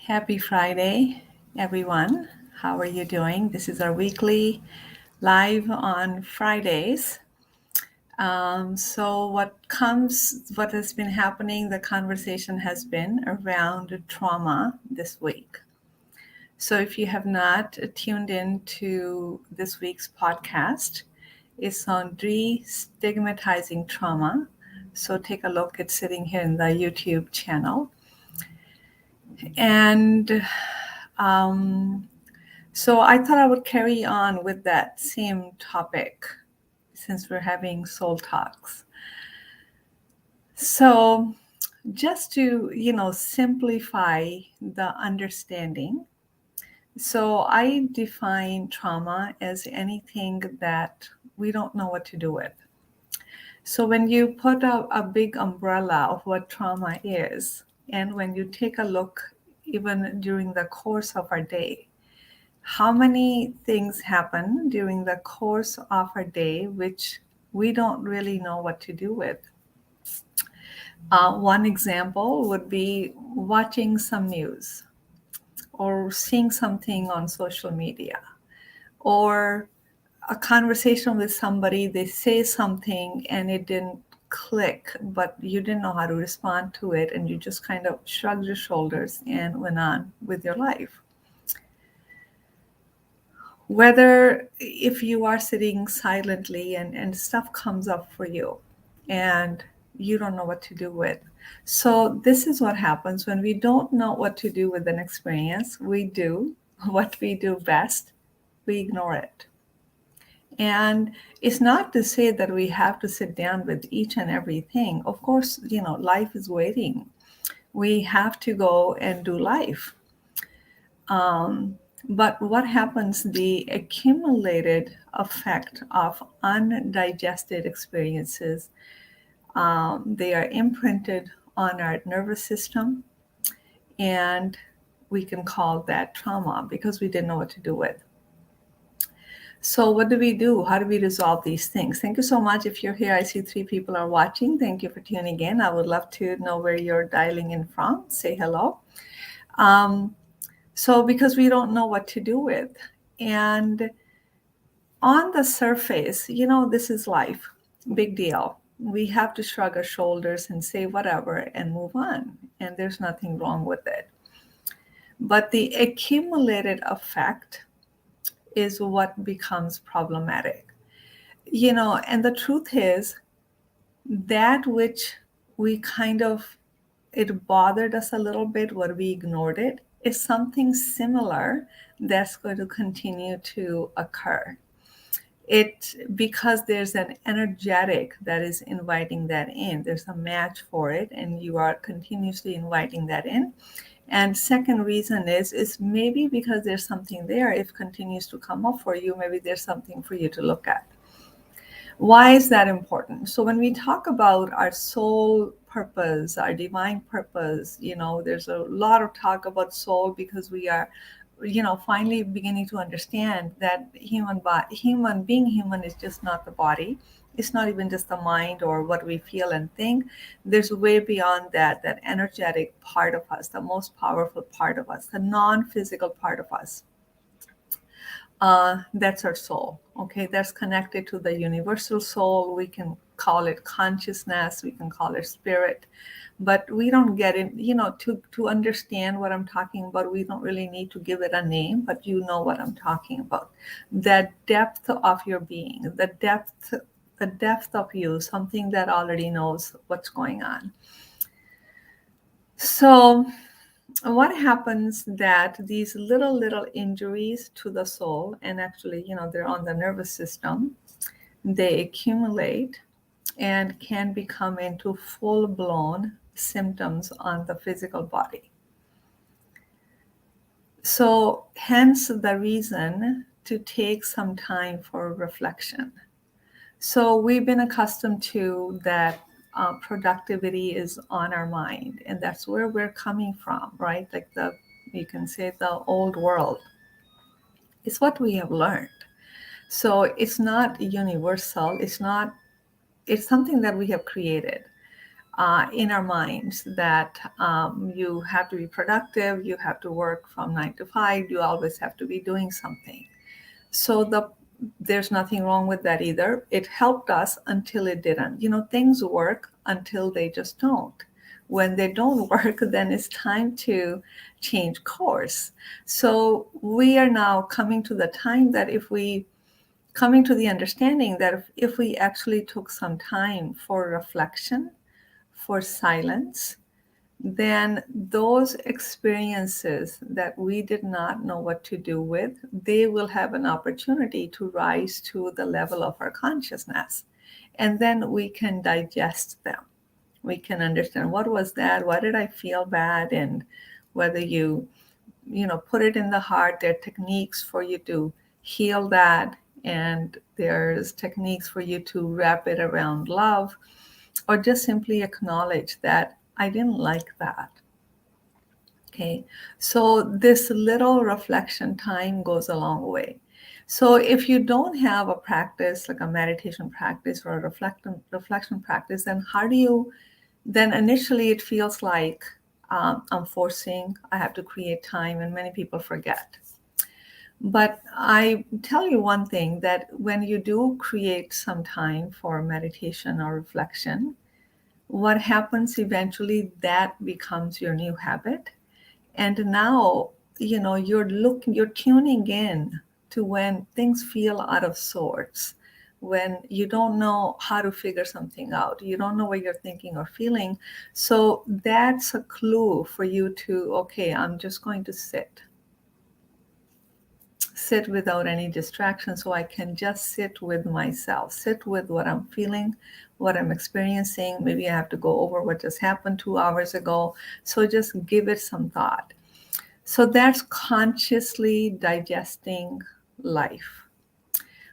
Happy Friday, everyone. How are you doing? This is our weekly live on Fridays. What has been happening, the conversation has been around trauma this week. So if you have not tuned in to this week's podcast, it's on destigmatizing trauma. So take a look. It's sitting here in the YouTube channel. And so I thought I would carry on with that same topic since we're having soul talks. So just to, simplify the understanding. So I define trauma as anything that we don't know what to do with. So when you put a big umbrella of what trauma is, and when you take a look even during the course of our day, how many things happen during the course of our day which we don't really know what to do with. One example would be watching some news or seeing something on social media or a conversation with somebody, they say something and it didn't click, but you didn't know how to respond to it and you just kind of shrugged your shoulders and went on with your life. Whether if you are sitting silently and stuff comes up for you and you don't know what to do with. So this is what happens when we don't know what to do with an experience. We do what we do best. We ignore it. And it's not to say that we have to sit down with each and everything. Of course, life is waiting. We have to go and do life. But what happens, the accumulated effect of undigested experiences, they are imprinted on our nervous system, and we can call that trauma because we didn't know what to do with. So what do we do? How do we resolve these things? Thank you so much. If you're here, I see 3 people are watching. Thank you for tuning in. I would love to know where you're dialing in from. Say hello. So because we don't know what to do with. And on the surface, this is life. Big deal. We have to shrug our shoulders and say whatever and move on. And there's nothing wrong with it. But the accumulated effect is what becomes problematic. And the truth is that which we it bothered us a little bit, where we ignored it, is something similar that's going to continue to occur. Because there's an energetic that is inviting that in. There's a match for it, and you are continuously inviting that in. And second reason is maybe because there's something there. If it continues to come up for you, maybe there's something for you to look at. Why is that important? So when we talk about our soul purpose, our divine purpose, there's a lot of talk about soul because we are, finally beginning to understand that being human is just not the body. It's not even just the mind or what we feel and think. There's way beyond that energetic part of us, the most powerful part of us, the non-physical part of us. That's our soul. Okay, that's connected to the universal soul. We can call it consciousness, we can call it spirit, but we don't get it, to understand what I'm talking about, we don't really need to give it a name, but you know what I'm talking about. The depth of your being, the depth of you, something that already knows what's going on. So what happens that these little injuries to the soul, and actually, they're on the nervous system, they accumulate and can become into full-blown symptoms on the physical body. So hence the reason to take some time for reflection. So we've been accustomed to that productivity is on our mind, and that's where we're coming from, right? Like you can say the old world. It's what we have learned. So it's not universal. It's something that we have created. in our minds that you have to be productive, you have to work from 9 to 5, you always have to be doing something. So there's nothing wrong with that either. It helped us until it didn't. Things work until they just don't. When they don't work, then it's time to change course. So we are now coming to the time that coming to the understanding that if we actually took some time for reflection, for silence, then those experiences that we did not know what to do with, they will have an opportunity to rise to the level of our consciousness. And then we can digest them. We can understand, what was that? Why did I feel bad? And whether you put it in the heart, there are techniques for you to heal that. And there's techniques for you to wrap it around love, or just simply acknowledge that I didn't like that. Okay, so this little reflection time goes a long way. So if you don't have a practice like a meditation practice or a reflection practice, then initially it feels like I'm forcing, I have to create time, and many people forget. But I tell you one thing, that when you do create some time for meditation or reflection, what happens eventually, that becomes your new habit. And now, you're tuning in to when things feel out of sorts, when you don't know how to figure something out, you don't know what you're thinking or feeling. So that's a clue for you to, okay, I'm just going to sit without any distraction, so I can just sit with myself, sit with what I'm feeling, what I'm experiencing. Maybe I have to go over what just happened 2 hours ago. So just give it some thought. So that's consciously digesting life.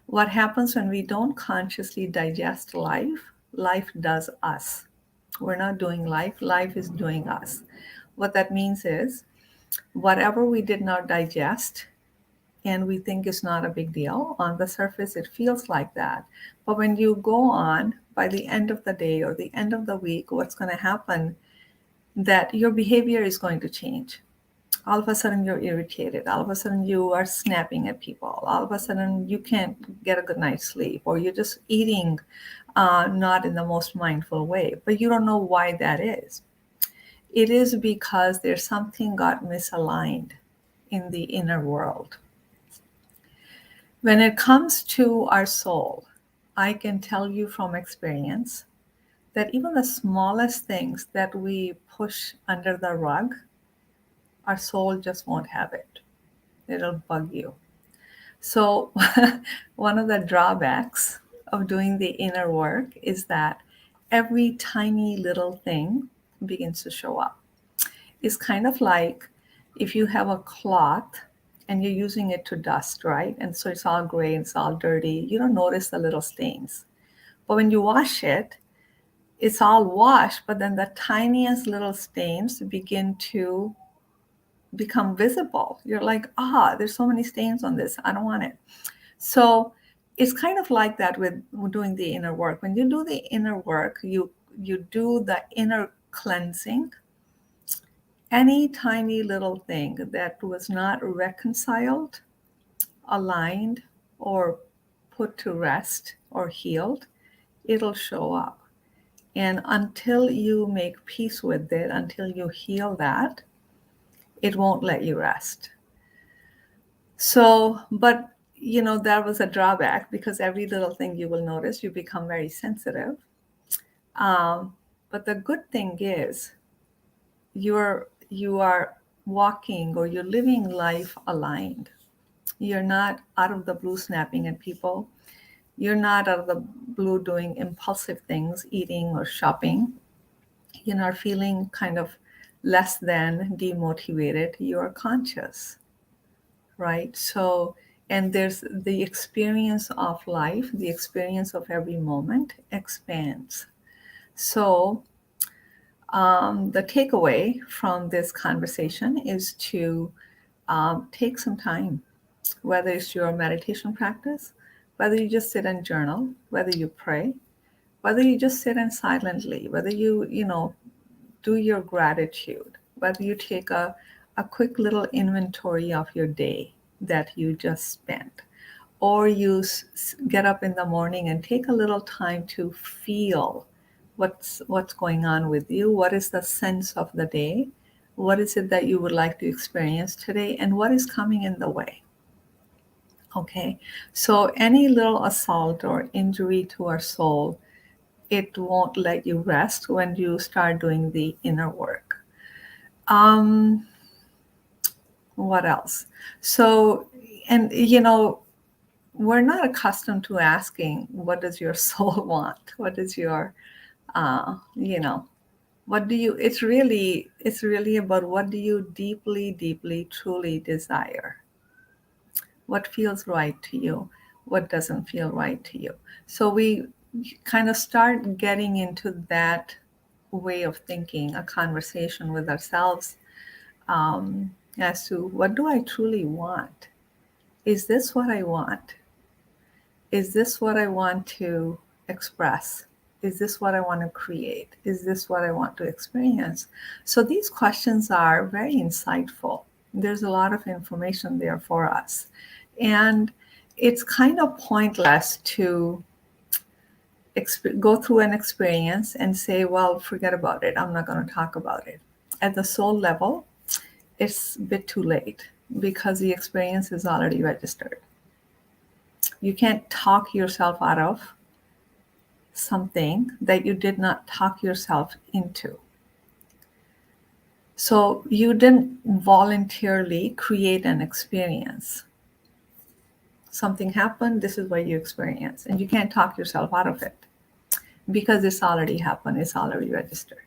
What happens when we don't consciously digest life? Life does us. We're not doing life, life is doing us. What that means is, whatever we did not digest, and we think it's not a big deal. On the surface, it feels like that. But when you go on, by the end of the day or the end of the week, what's going to happen, that your behavior is going to change. All of a sudden, you're irritated. All of a sudden, you are snapping at people. All of a sudden, you can't get a good night's sleep, or you're just eating not in the most mindful way. But you don't know why that is. It is because there's something got misaligned in the inner world. When it comes to our soul, I can tell you from experience that even the smallest things that we push under the rug, our soul just won't have it. It'll bug you. So one of the drawbacks of doing the inner work is that every tiny little thing begins to show up. It's kind of like if you have a cloth and you're using it to dust, right? And so it's all gray and it's all dirty. You don't notice the little stains. But when you wash it, it's all washed, but then the tiniest little stains begin to become visible. You're like, there's so many stains on this. I don't want it. So it's kind of like that with doing the inner work. When you do the inner work, you do the inner cleansing. Any tiny little thing that was not reconciled, aligned, or put to rest or healed, it'll show up. And until you make peace with it, until you heal that, it won't let you rest. So, but that was a drawback, because every little thing you will notice, you become very sensitive. But the good thing is, you are walking, or you're living life aligned. You're not out of the blue snapping at people. You're not out of the blue doing impulsive things, eating or shopping. You're not feeling kind of less than, demotivated. You're conscious, right? So, and there's the experience of life, the experience of every moment expands. So the takeaway from this conversation is to take some time, whether it's your meditation practice, whether you just sit and journal, whether you pray, whether you just sit in silently, whether you do your gratitude, whether you take a quick little inventory of your day that you just spent, or you get up in the morning and take a little time to feel what's going on with you. What is the sense of the day? What is it that you would like to experience today? And what is coming in the way? Okay, so any little assault or injury to our soul, it won't let you rest when you start doing the inner work. Um, what else? So, and we're not accustomed to asking, what does your soul want? What is your, uh, you know, what do you, it's really about what do you deeply, deeply, truly desire? What feels right to you? What doesn't feel right to you? So we kind of start getting into that way of thinking, a conversation with ourselves, as to what do I truly want? Is this what I want? Is this what I want to express? Is this what I want to create? Is this what I want to experience? So these questions are very insightful. There's a lot of information there for us. And it's kind of pointless to go through an experience and say, well, forget about it. I'm not going to talk about it. At the soul level, it's a bit too late because the experience is already registered. You can't talk yourself out of something that you did not talk yourself into. So you didn't voluntarily create an experience. Something happened, this is what you experience, and you can't talk yourself out of it because it's already happened, it's already registered.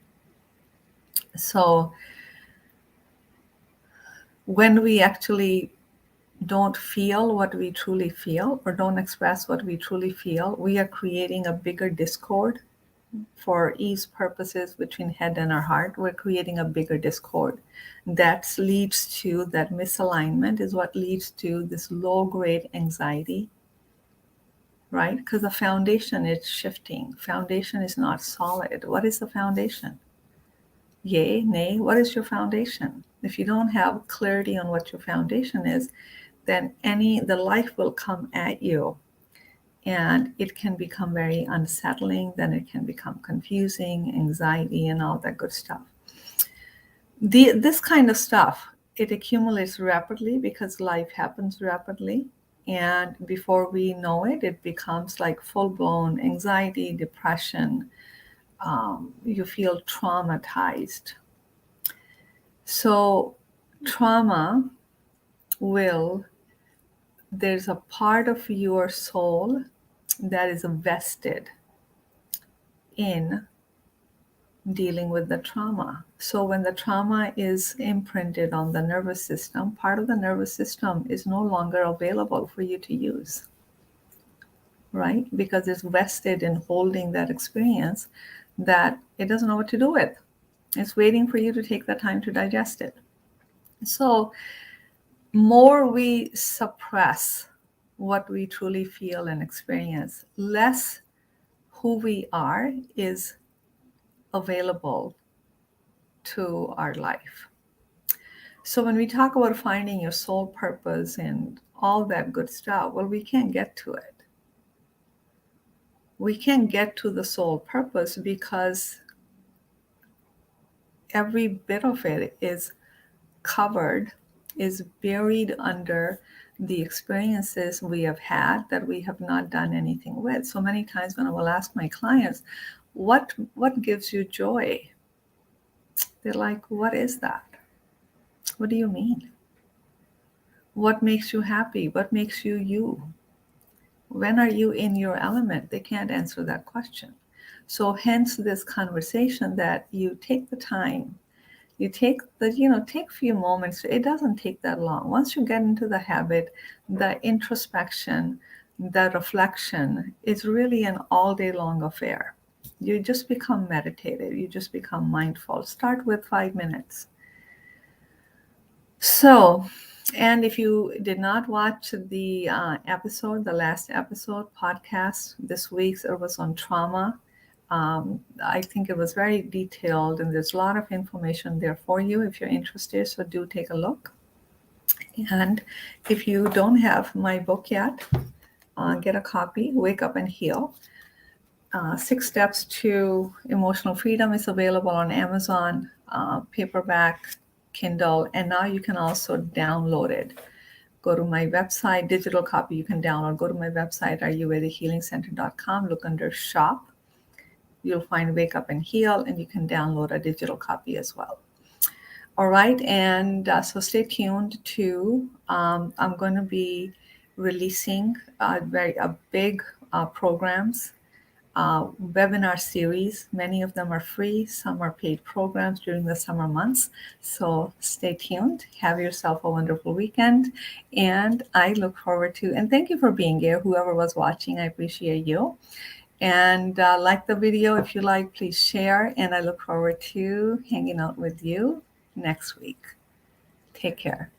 So when we actually don't feel what we truly feel or don't express what we truly feel, we are creating a bigger discord. For ease purposes between head and our heart, we're creating a bigger discord that leads to that misalignment, is what leads to this low grade anxiety, right? Because the foundation is shifting. Foundation is not solid. What is the foundation? Yay, nay, what is your foundation? If you don't have clarity on what your foundation is, then the life will come at you and it can become very unsettling. Then it can become confusing, anxiety, and all that good stuff. This kind of stuff, it accumulates rapidly because life happens rapidly. And before we know it, it becomes like full-blown anxiety, depression. You feel traumatized. So trauma there's a part of your soul that is vested in dealing with the trauma. So when the trauma is imprinted on the nervous system, part of the nervous system is no longer available for you to use, right? Because it's vested in holding that experience that it doesn't know what to do with. It's waiting for you to take the time to digest it. So more we suppress what we truly feel and experience, less who we are is available to our life. So when we talk about finding your soul purpose and all that good stuff, well, we can't get to it. We can't get to the soul purpose because every bit of it is covered, is buried under the experiences we have had that we have not done anything with. So many times when I will ask my clients, what gives you joy? They're like, what is that? What do you mean? What makes you happy? What makes you you? When are you in your element? They can't answer that question. So hence this conversation that you take the time, you take take a few moments. It doesn't take that long. Once you get into the habit, the introspection, the reflection is really an all day long affair. You just become meditative. You just become mindful. Start with 5 minutes. So, and if you did not watch the last episode podcast this week's, it was on trauma. I think it was very detailed, and there's a lot of information there for you if you're interested. So do take a look. And if you don't have my book yet, get a copy. Wake Up and Heal. 6 Steps to Emotional Freedom is available on Amazon, paperback, Kindle, and now you can also download it. Go to my website, digital copy you can download. Go to my website, ayurvedichealingcenter.com, look under shop. You'll find Wake Up and Heal, and you can download a digital copy as well. All right, and so stay tuned to, I'm going to be releasing a big programs, webinar series. Many of them are free, some are paid programs during the summer months. So stay tuned. Have yourself a wonderful weekend. And I look forward to, and thank you for being here, whoever was watching. I appreciate you. And like the video. If you like, please share. And I look forward to hanging out with you next week. Take care.